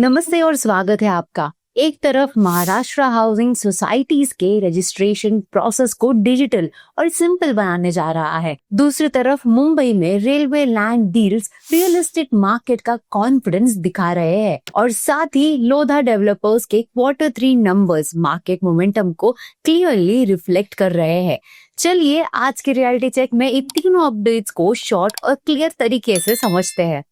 नमस्ते और स्वागत है आपका। एक तरफ महाराष्ट्र हाउसिंग सोसाइटीज के रजिस्ट्रेशन प्रोसेस को डिजिटल और सिंपल बनाने जा रहा है, दूसरी तरफ मुंबई में railway land deals real estate market का कॉन्फिडेंस दिखा रहे हैं और साथ ही लोधा डेवलपर्स के Q3 नंबर्स मार्केट मोमेंटम को क्लियरली रिफ्लेक्ट कर रहे हैं। चलिए आज के रियलिटी चेक में इन तीनों अपडेट्स को शॉर्ट और क्लियर तरीके से समझते हैं।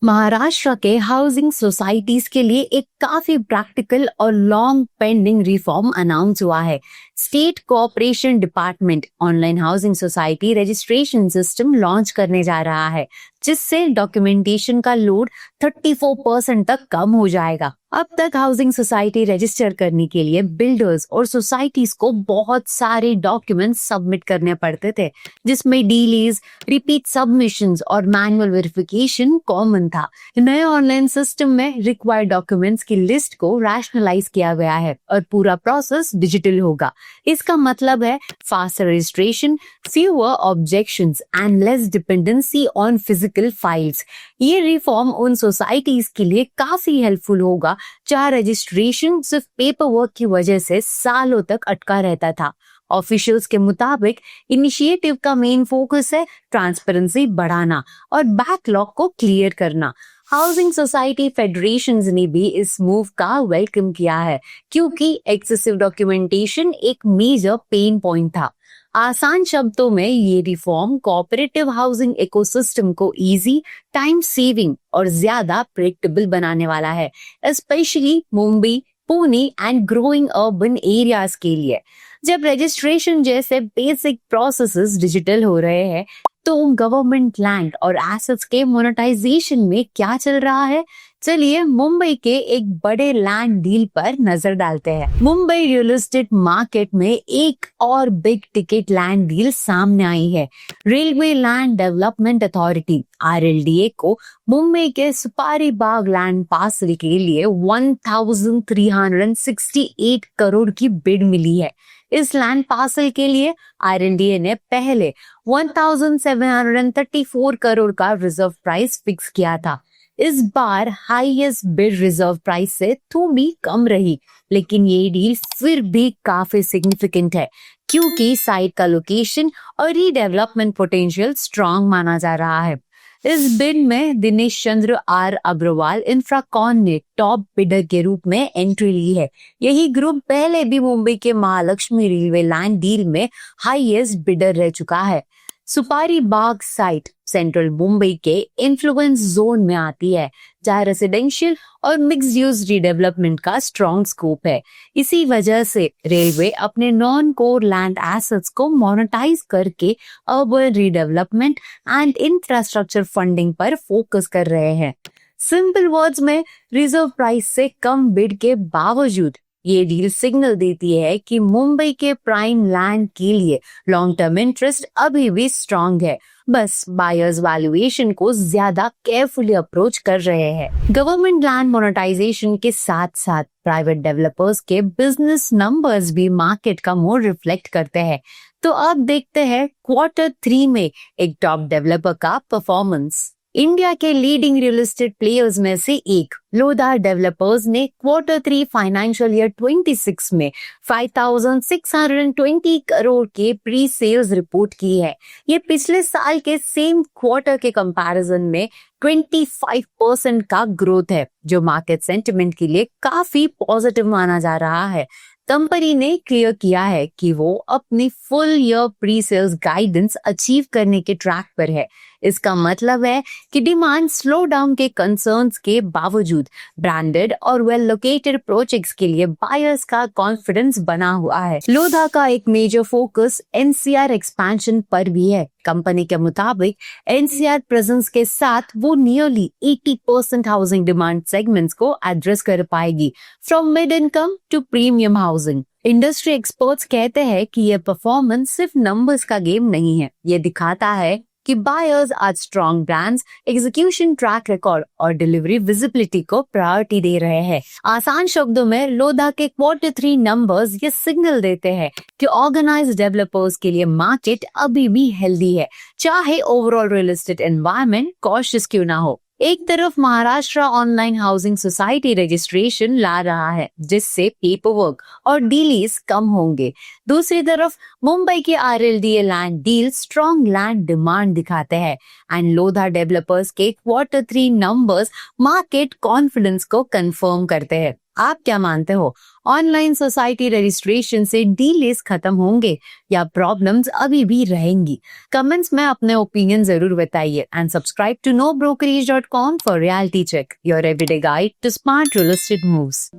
महाराष्ट्र के हाउसिंग सोसाइटीज के लिए एक काफी प्रैक्टिकल और लॉन्ग पेंडिंग रिफॉर्म अनाउंस हुआ है। State cooperation department online housing society registration system launch करने जा रहा है, जिससे डॉक्यूमेंटेशन का लोड 34% तक कम हो जाएगा। अब तक हाउसिंग सोसाइटी रजिस्टर करने के लिए बिल्डर्स और सोसाइटीज को बहुत सारे डॉक्यूमेंट्स सबमिट करने पड़ते थे, जिसमें डीलीज, रिपीट सबमिशंस और मैनुअल वेरिफिकेशन कॉमन था। नए ऑनलाइन सिस्टम में रिक्वायर्ड डॉक्यूमेंट्स की लिस्ट को रैशनलाइज किया गया है और पूरा प्रोसेस डिजिटल होगा। इसका मतलब है faster registration, fewer objections and less dependency on physical files. ये रिफॉर्म उन सोसाइटीज के लिए काफी हेल्पफुल होगा जहां रजिस्ट्रेशन सिर्फ पेपर वर्क की वजह से सालों तक अटका रहता था। ऑफिशियल्स के मुताबिक इनिशिएटिव का मेन फोकस है ट्रांसपेरेंसी बढ़ाना और बैकलॉग को क्लियर करना। हाउसिंग सोसाइटी फेडरेशंस ने भी इस मूव का वेलकम किया है, क्योंकि एक्सेसिव डॉक्यूमेंटेशन एक मेजर पेन पॉइंट था। आसान शब्दों में ये रिफॉर्म कोऑपरेटिव हाउसिंग इकोसिस्टम को इजी, टाइम सेविंग और ज्यादा प्रेडिक्टेबल बनाने वाला है, specially Mumbai, Pune and growing urban areas के लिए। जब रजिस्ट्रेशन जैसे बेसिक प्रोसेसेस डिजिटल हो रहे हैं, तो गवर्नमेंट लैंड और एसेट्स के मोनेटाइजेशन में क्या चल रहा है? चलिए मुंबई के एक बड़े लैंड डील पर नजर डालते हैं। मुंबई रियल एस्टेट मार्केट में एक और बिग टिकट लैंड डील सामने आई है। Railway land development authority RLDA को मुंबई के सुपारी बाग लैंड पार्सल के लिए 1368 करोड़ की बिड मिली है। इस लैंड पार्सल के लिए RLDA ने पहले 1734 करोड़ का रिजर्व प्राइस फिक्स किया था। इस बार हाईएस्ट बिड रिजर्व प्राइस से थोड़ी कम रही, लेकिन ये डील फिर भी काफी सिग्निफिकेंट है, क्योंकि साइट का लोकेशन और रीडेवलपमेंट पोटेंशियल स्ट्रांग माना जा रहा है। इस बिड में दिनेश चंद्र R अग्रवाल इंफ्राकॉन ने टॉप बिडर के रूप में एंट्री ली है। यही ग्रुप पहले भी मुंबई के महालक्ष्मी रेलवे लैंड डील में हाईएस्ट बिडर रह चुका है। सुपारी बाग साइट सेंट्रल मुंबई के इन्फ्लुएंस जोन में आती है, जहां रेसिडेंशियल और मिक्स्ड यूज रीडेवलपमेंट का स्ट्रॉन्ग स्कोप है। इसी वजह से रेलवे अपने नॉन कोर लैंड एसेट्स को मोनेटाइज करके urban redevelopment and infrastructure funding पर फोकस कर रहे हैं। सिंपल वर्ड्स में, रिजर्व प्राइस से कम बिड के बावजूद ये डील सिग्नल देती है कि मुंबई के प्राइम लैंड के लिए लॉन्ग टर्म इंटरेस्ट अभी भी स्ट्रांग है, बस बायर्स वैल्यूएशन को ज्यादा केयरफुली अप्रोच कर रहे हैं। गवर्नमेंट लैंड मोनेटाइजेशन के साथ साथ प्राइवेट डेवलपर्स के बिजनेस नंबर्स भी मार्केट का मोड रिफ्लेक्ट करते हैं। तो अब देखते हैं Q3 में एक टॉप डेवलपर का परफॉर्मेंस। इंडिया के लीडिंग रियल एस्टेट प्लेयर्स में से एक लोधा डेवलपर्स ने Q3 फाइनेंशियल ईयर 26 में 5,620 करोड़ के प्री सेल्स रिपोर्ट की है। ये पिछले साल के सेम क्वार्टर के कंपैरिजन में 25% का ग्रोथ है, जो मार्केट सेंटिमेंट के लिए काफी पॉजिटिव माना जा रहा है। कंपनी ने क्लियर किया है कि वो अपनी full year pre sales guidance achieve करने के ट्रैक पर है। इसका मतलब है कि डिमांड स्लो डाउन के कंसर्न्स के बावजूद ब्रांडेड और वेल लोकेटेड प्रोजेक्ट्स के लिए बायर्स का कॉन्फिडेंस बना हुआ है। लोधा का एक मेजर फोकस NCR एक्सपेंशन पर भी है। कंपनी के मुताबिक NCR प्रेजेंस के साथ वो नियरली 80% हाउसिंग डिमांड सेगमेंट्स को एड्रेस कर पाएगी, from mid income to premium housing. Industry experts कहते हैं कि यह परफॉर्मेंस सिर्फ नंबर्स का गेम नहीं है, ये दिखाता है कि बायर्स आज strong brands, execution track record और डिलीवरी विजिबिलिटी को प्रायोरिटी दे रहे हैं। आसान शब्दों में लोधा के Q3 नंबर्स ये सिग्नल देते हैं कि ऑर्गेनाइज्ड डेवलपर्स के लिए मार्केट अभी भी हेल्दी है, चाहे overall real estate environment conscious क्यों ना हो। एक तरफ Maharashtra online housing society registration ला रहा है, जिससे पेपर वर्क और डीलीज कम होंगे। दूसरी तरफ मुंबई के RLDA land deal strong land demand दिखाते हैं एंड लोधा डेवलपर्स के Q3 नंबर्स मार्केट कॉन्फिडेंस को कंफर्म करते हैं। आप क्या मानते हो, ऑनलाइन सोसाइटी रजिस्ट्रेशन से डीलेस खत्म होंगे या प्रॉब्लम्स अभी भी रहेंगी? कमेंट्स में अपने ओपिनियन जरूर बताइए and subscribe to nobrokerage.com for reality check, your everyday guide to smart real estate moves.